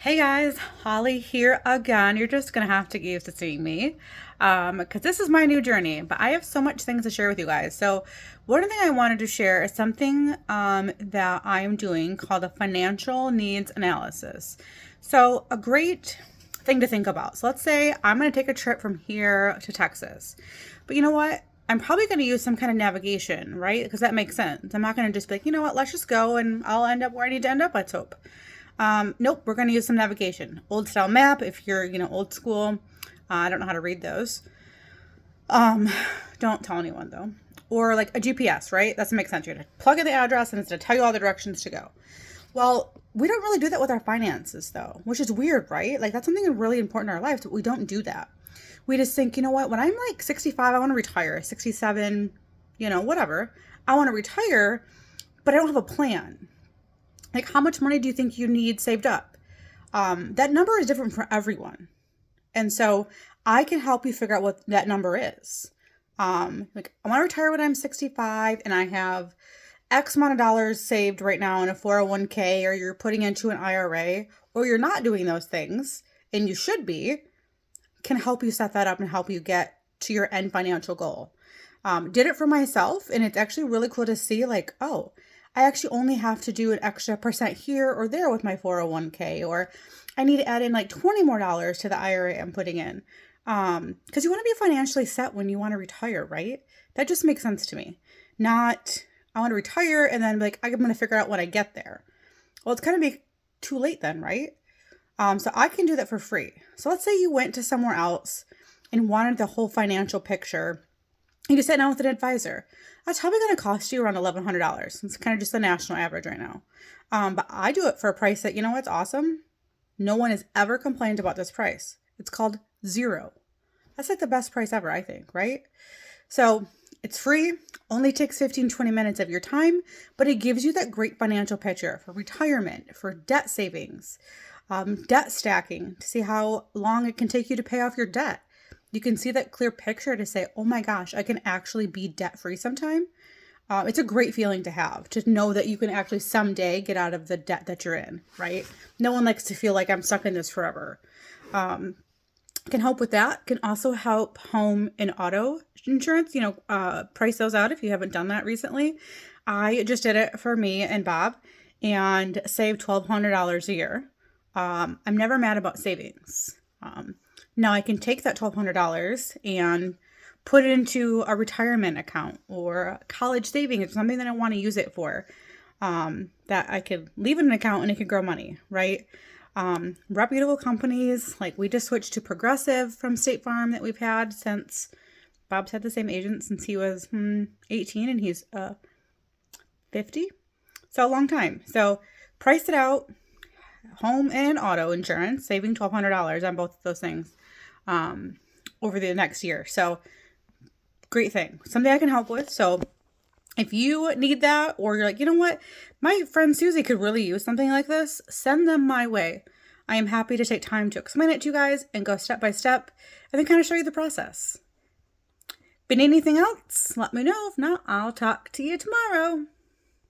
Hey guys, Holly here again. You're just gonna have to get used to seeing me, because this is my new journey. But I have so much things to share with you guys. So, one thing I wanted to share is something that I am doing called a financial needs analysis. So, a great thing to think about. So, let's say I'm gonna take a trip from here to Texas, but you know what? I'm probably going to use some kind of navigation, right? Because that makes sense. I'm not going to just be like, you know what, let's just go and I'll end up where I need to end up, let's hope. Nope, we're going to use some navigation. Old style map, if you're, old school. I don't know how to read those. Um, don't tell anyone though. Or like a GPS, right? That makes sense. You're going to plug in the address and it's going to tell you all the directions to go. Well, we don't really do that with our finances though, which is weird, right? Like that's something really important in our lives, but we don't do that. We just think, you know what, when I'm like 65, I want to retire, 67, whatever. I want to retire, but I don't have a plan. Like, how much money do you think you need saved up? That number is different for everyone. And so I can help you figure out what that number is. Like, I want to retire when I'm 65 and I have X amount of dollars saved right now in a 401k, or you're putting into an IRA, or you're not doing those things, and you should be, can help you set that up and help you get to your end financial goal. Did it for myself, and it's actually really cool to see like, oh, I actually only have to do an extra percent here or there with my 401k, or I need to add in like 20 more dollars to the IRA I'm putting in. Because you want to be financially set when you want to retire, right? That just makes sense to me. Not, I want to retire and then like, I'm going to figure out when I get there. Well, it's kind of be too late then, right? So I can do that for free. So let's say you went to somewhere else and wanted the whole financial picture. You sit down with an advisor. That's probably going to cost you around $1,100. It's kind of just the national average right now. But I do it for a price that, what's awesome? No one has ever complained about this price. It's called zero. That's like the best price ever, I think, right? So it's free, only takes 15, 20 minutes of your time, but it gives you that great financial picture for retirement, for debt savings, debt stacking, to see how long it can take you to pay off your debt. You can see that clear picture to say, oh my gosh, I can actually be debt free sometime. It's a great feeling to have, to know that you can actually someday get out of the debt that you're in, right? No one likes to feel like I'm stuck in this forever. Can help with that. Can also help home and auto insurance, price those out if you haven't done that recently. I just did it for me and Bob and saved $1,200 a year. I'm never mad about savings. Now I can take that $1,200 and put it into a retirement account or college savings, something that I want to use it for, that I could leave in an account and it could grow money, right? Reputable companies, like we just switched to Progressive from State Farm that we've had since Bob's had the same agent since he was 18 and he's 50. So a long time. So price it out, home and auto insurance, saving $1,200 on both of those things over the next year. So great thing, something I can help with. So if you need that, or you're like, you know what, my friend Susie could really use something like this, send them my way. I am happy to take time to explain it to you guys and go step by step and then kind of show you the process. But anything else, let me know. If not, I'll talk to you tomorrow.